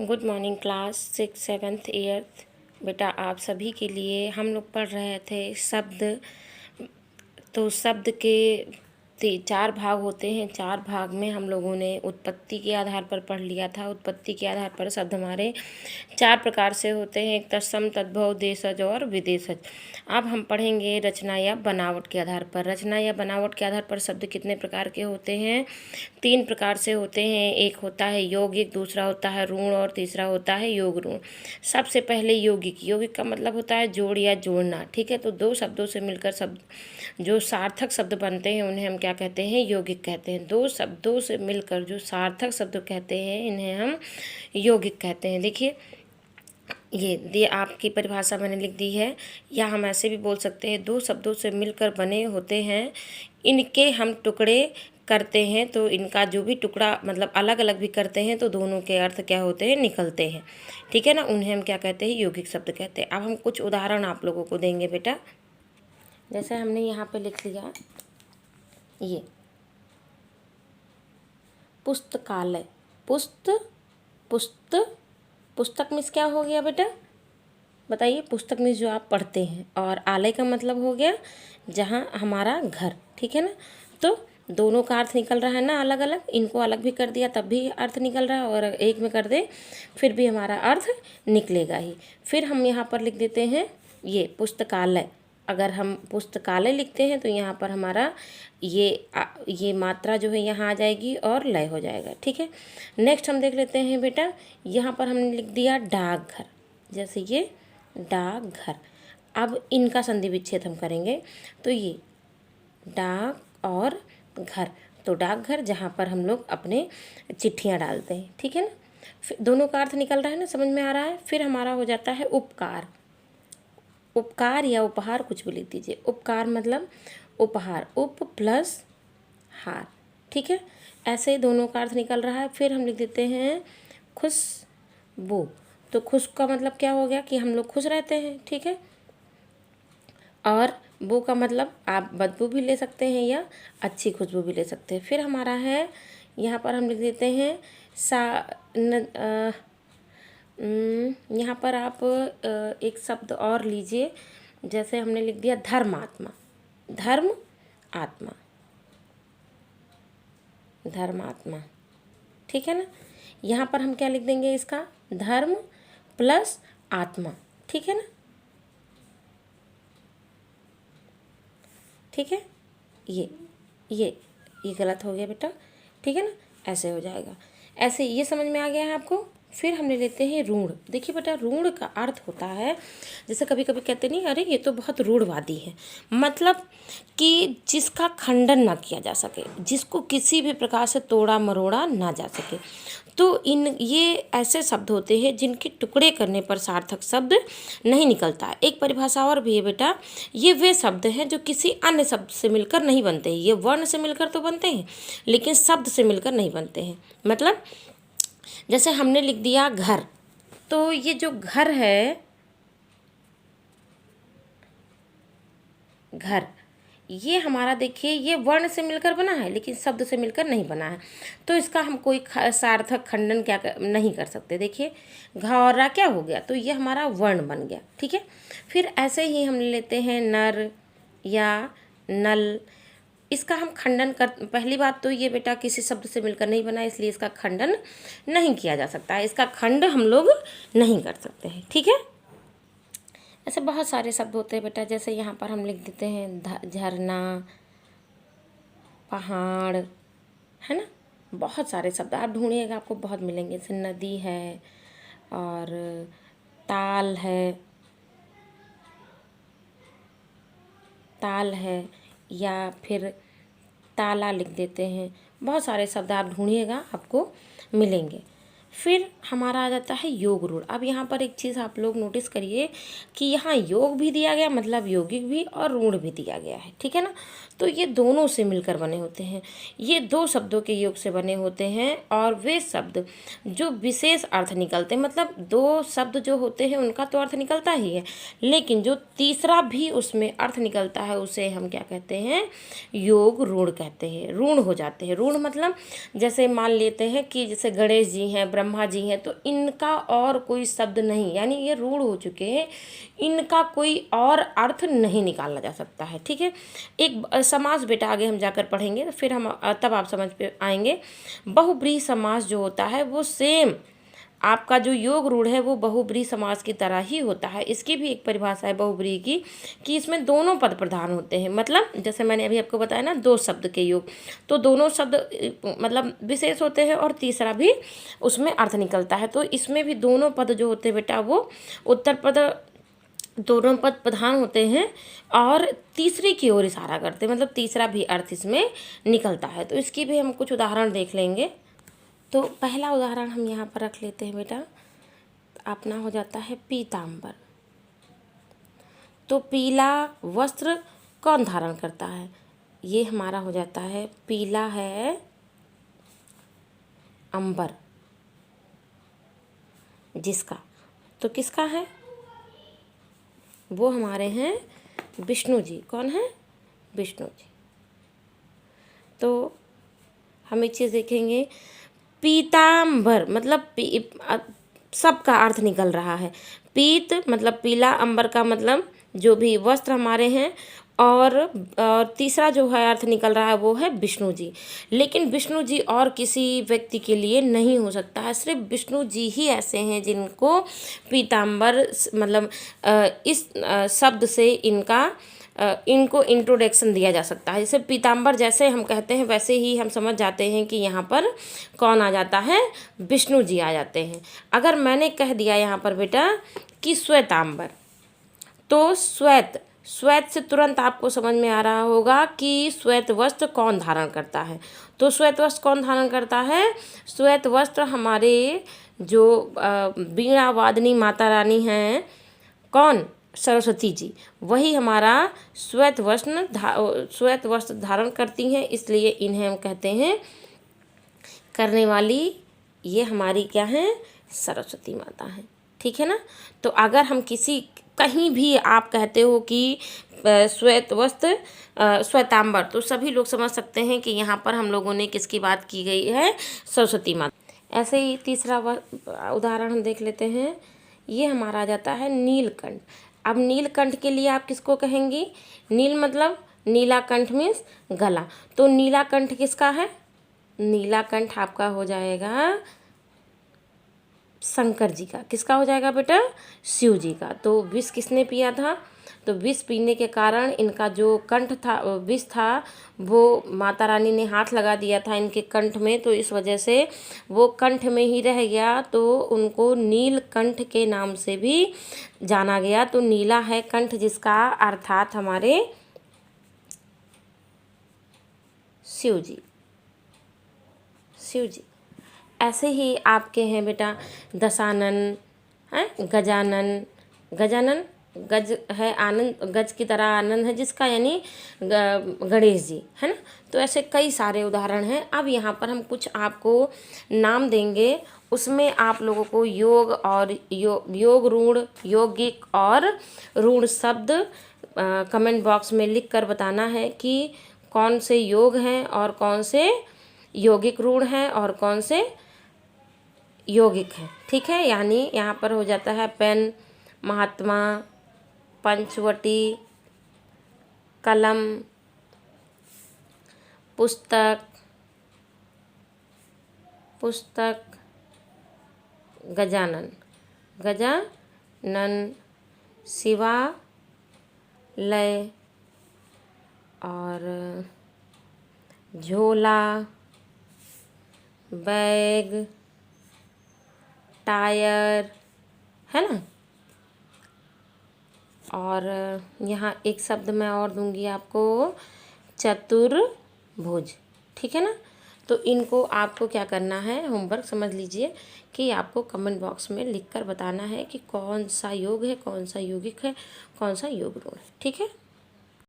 Good morning class 6th 7th 8th। बेटा आप सभी के लिए हम लोग पढ़ रहे थे शब्द। तो शब्द के 4 भाग होते हैं। 4 भाग में हम लोगों ने उत्पत्ति के आधार पर पढ़ लिया था। उत्पत्ति के आधार पर शब्द हमारे 4 प्रकार से होते हैं, एक तत्सम, तद्भव, देशज और विदेशज। अब हम पढ़ेंगे रचना या बनावट के आधार पर। रचना या बनावट के आधार पर शब्द कितने प्रकार के होते हैं? 3 प्रकार से होते हैं। एक होता है यौगिक, दूसरा होता है ऋण और तीसरा होता है योग ऋण। सबसे पहले यौगिक। यौगिक का मतलब होता है जोड़ या जोड़ना, ठीक है। तो 2 शब्दों से मिलकर शब्द जो सार्थक शब्द बनते हैं उन्हें हम क्या कहते हैं? यौगिक कहते हैं। 2 शब्दों से मिलकर जो सार्थक शब्द कहते हैं इन्हें हम यौगिक कहते हैं। देखिए ये आपकी परिभाषा मैंने लिख दी है, या हम ऐसे भी बोल सकते हैं 2 शब्दों से मिलकर बने होते हैं, इनके हम टुकड़े करते हैं तो इनका जो भी टुकड़ा मतलब अलग अलग भी करते हैं तो दोनों के अर्थ क्या होते हैं? निकलते हैं, ठीक है ना। उन्हें हम क्या कहते हैं? यौगिक शब्द कहते हैं। अब हम कुछ उदाहरण आप लोगों को देंगे बेटा। जैसे हमने यहाँ पे लिख लिया ये पुस्तकालय। पुस्तक में क्या हो गया बेटा? बताइए। पुस्तक में जो आप पढ़ते हैं, और आलय का मतलब हो गया जहाँ हमारा घर, ठीक है ना। तो दोनों का अर्थ निकल रहा है ना अलग अलग। इनको अलग भी कर दिया तब भी अर्थ निकल रहा है, और एक में कर दे फिर भी हमारा अर्थ निकलेगा ही। फिर हम यहाँ पर लिख देते हैं ये पुस्तकालय। अगर हम पुस्तकालय लिखते हैं तो यहाँ पर हमारा ये मात्रा जो है यहाँ आ जाएगी और लय हो जाएगा, ठीक है। नेक्स्ट हम देख लेते हैं बेटा, यहाँ पर हमने लिख दिया डाकघर। जैसे ये डाकघर। अब इनका संधि विच्छेद हम करेंगे तो ये डाक और घर, तो डाकघर जहाँ पर हम लोग अपने चिट्ठियाँ डालते हैं, ठीक है ना। फिर दोनों का अर्थ निकल रहा है ना, समझ में आ रहा है। फिर हमारा हो जाता है उपकार। उपकार या उपहार कुछ भी लिख दीजिए। उपकार मतलब उपहार, उप प्लस हार, ठीक है। ऐसे ही दोनों का अर्थ निकल रहा है। फिर हम लिख देते हैं खुशबू। तो खुश का मतलब क्या हो गया कि हम लोग खुश रहते हैं, ठीक है। और बू का मतलब आप बदबू भी ले सकते हैं या अच्छी खुशबू भी ले सकते हैं। फिर हमारा है यहाँ पर हम लिख देते हैं यहाँ पर आप एक शब्द और लीजिए। जैसे हमने लिख दिया धर्मात्मा। धर्मात्मा, ठीक है ना। यहाँ पर हम क्या लिख देंगे? इसका धर्म प्लस आत्मा, ठीक है ना। ठीक है। ये गलत हो गया बेटा, ठीक है ना। ऐसे हो जाएगा। ऐसे ये समझ में आ गया है आपको। फिर हम ले लेते हैं ऋण। देखिए बेटा, ऋण का अर्थ होता है, जैसे कभी कभी कहते नहीं, अरे ये तो बहुत रूढ़वादी है। मतलब कि जिसका खंडन ना किया जा सके, जिसको किसी भी प्रकार से तोड़ा मरोड़ा ना जा सके। तो ये ऐसे शब्द होते हैं जिनके टुकड़े करने पर सार्थक शब्द नहीं निकलता। एक परिभाषा और भी है बेटा, ये वे शब्द हैं जो किसी अन्य शब्द से मिलकर नहीं बनते हैं। ये वर्ण से मिलकर तो बनते हैं लेकिन शब्द से मिलकर नहीं बनते हैं। मतलब जैसे हमने लिख दिया घर, तो ये जो घर है, घर, ये हमारा देखिए ये वर्ण से मिलकर बना है लेकिन शब्द से मिलकर नहीं बना है। तो इसका हम कोई सार्थक खंडन नहीं कर सकते। देखिए घ और रा क्या हो गया? तो ये हमारा वर्ण बन गया, ठीक है। फिर ऐसे ही हम लेते हैं नर या नल। इसका हम खंडन कर, पहली बात तो ये बेटा किसी शब्द से मिलकर नहीं बना, इसलिए इसका खंडन नहीं किया जा सकता है। इसका खंड हम लोग नहीं कर सकते हैं, ठीक है। ऐसे बहुत सारे शब्द होते हैं बेटा। जैसे यहाँ पर हम लिख देते हैं झरना, पहाड़, है ना। बहुत सारे शब्द आप ढूंढिएगा, आपको बहुत मिलेंगे। जैसे नदी है और ताल है या फिर ताला लिख देते हैं। बहुत सारे शब्द आप ढूंढिएगा, आपको मिलेंगे। फिर हमारा आ जाता है योग ऋण। अब यहाँ पर एक चीज़ आप लोग नोटिस करिए कि यहाँ योग भी दिया गया, मतलब यौगिक भी, और ऋण भी दिया गया है, ठीक है ना। तो ये दोनों से मिलकर बने होते हैं। ये 2 शब्दों के योग से बने होते हैं, और वे शब्द जो विशेष अर्थ निकलते हैं, मतलब 2 शब्द जो होते हैं उनका तो अर्थ निकलता ही है, लेकिन जो तीसरा भी उसमें अर्थ निकलता है उसे हम क्या कहते हैं? योग ऋण कहते हैं। ऋण हो जाते हैं। ऋण मतलब जैसे मान लेते हैं कि जैसे गणेश जी हैं, ब्रह्मा जी हैं, तो इनका और कोई शब्द नहीं, यानी ये रूढ़ हो चुके हैं, इनका कोई और अर्थ नहीं निकाला जा सकता है। ठीक है, एक समास बेटा आगे हम जाकर पढ़ेंगे तो फिर हम तब आप समझ पे आएंगे। बहुब्रीहि समास जो होता है वो सेम आपका जो योग रूढ़ है वो बहुब्रीहि समास की तरह ही होता है। इसकी भी एक परिभाषा है बहुब्रीहि की, कि इसमें दोनों पद प्रधान होते हैं। मतलब जैसे मैंने अभी आपको बताया ना, दो शब्द के योग, तो दोनों शब्द मतलब विशेष होते हैं और तीसरा भी उसमें अर्थ निकलता है। तो इसमें भी दोनों पद जो होते हैं बेटा वो उत्तर पद, दोनों पद प्रधान होते हैं और तीसरे की ओर इशारा करते हैं, मतलब तीसरा भी अर्थ इसमें निकलता है। तो इसकी भी हम कुछ उदाहरण देख लेंगे। तो पहला उदाहरण हम यहाँ पर रख लेते हैं बेटा, अपना हो जाता है पीताम्बर। तो पीला वस्त्र कौन धारण करता है? ये हमारा हो जाता है, पीला है अंबर जिसका, तो किसका है? वो हमारे हैं विष्णु जी। कौन है? विष्णु जी। तो हम एक चीज़ देखेंगे, पीताम्बर मतलब सबका अर्थ निकल रहा है। पीत मतलब पीला, अंबर का मतलब जो भी वस्त्र हमारे हैं, और तीसरा जो है अर्थ निकल रहा है वो है विष्णु जी। लेकिन विष्णु जी और किसी व्यक्ति के लिए नहीं हो सकता है, सिर्फ विष्णु जी ही ऐसे हैं जिनको पीताम्बर मतलब इस शब्द से इनको इंट्रोडक्शन दिया जा सकता है। जैसे पीताम्बर जैसे हम कहते हैं वैसे ही हम समझ जाते हैं कि यहाँ पर कौन आ जाता है? विष्णु जी आ जाते हैं। अगर मैंने कह दिया यहाँ पर बेटा कि श्वेताम्बर, तो श्वेत से तुरंत आपको समझ में आ रहा होगा कि श्वेत वस्त्र कौन धारण करता है। तो श्वेत वस्त्र कौन धारण करता है? श्वेत वस्त्र हमारे जो वीणा वादनी माता रानी हैं, कौन? सरस्वती जी, वही हमारा श्वेत वस्त्र धारण करती हैं, इसलिए इन्हें हम कहते हैं करने वाली। ये हमारी क्या है? सरस्वती माता हैं। ठीक है ना। तो अगर हम कहीं भी आप कहते हो कि श्वेत वस्त्र श्वेताम्बर, तो सभी लोग समझ सकते हैं कि यहाँ पर हम लोगों ने किसकी बात की गई है? सरस्वती माता। ऐसे ही तीसरा उदाहरण हम देख लेते हैं। ये हमारा आ जाता है नीलकंठ। अब नीलकंठ के लिए आप किसको कहेंगी? नील मतलब नीलाकंठ मीन्स गला, तो नीलाकंठ किसका है? नीलाकंठ आपका हो जाएगा शंकर जी का। किसका हो जाएगा बेटा? शिव जी का। तो विष किसने पिया था? तो विष पीने के कारण इनका जो कंठ था, विष था, वो माता रानी ने हाथ लगा दिया था इनके कंठ में, तो इस वजह से वो कंठ में ही रह गया, तो उनको नीलकंठ के नाम से भी जाना गया। तो नीला है कंठ जिसका, अर्थात हमारे शिव जी। ऐसे ही आपके हैं बेटा दशानन, हैं गजानन, गज है आनंद, गज की तरह आनंद है जिसका, यानी गणेश जी, है ना। तो ऐसे कई सारे उदाहरण हैं। अब यहाँ पर हम कुछ आपको नाम देंगे, उसमें आप लोगों को योग और योग रूढ़, यौगिक और रूढ़ शब्द कमेंट बॉक्स में लिख कर बताना है कि कौन से योग हैं और कौन से यौगिक रूढ़ हैं और कौन से यौगिक हैं। ठीक है, यानी यहाँ पर हो जाता है पेन, महात्मा, पंचवटी, कलम, पुस्तक, गजानन, शिवालय और झोला, बैग, टायर, है ना। और यहाँ एक शब्द मैं और दूंगी आपको, चतुर्भुज। ठीक है ना। तो इनको आपको क्या करना है, होमवर्क समझ लीजिए कि आपको कमेंट बॉक्स में लिखकर बताना है कि कौन सा योग है, कौन सा यौगिक है, कौन सा योग रूढ़ है। ठीक है।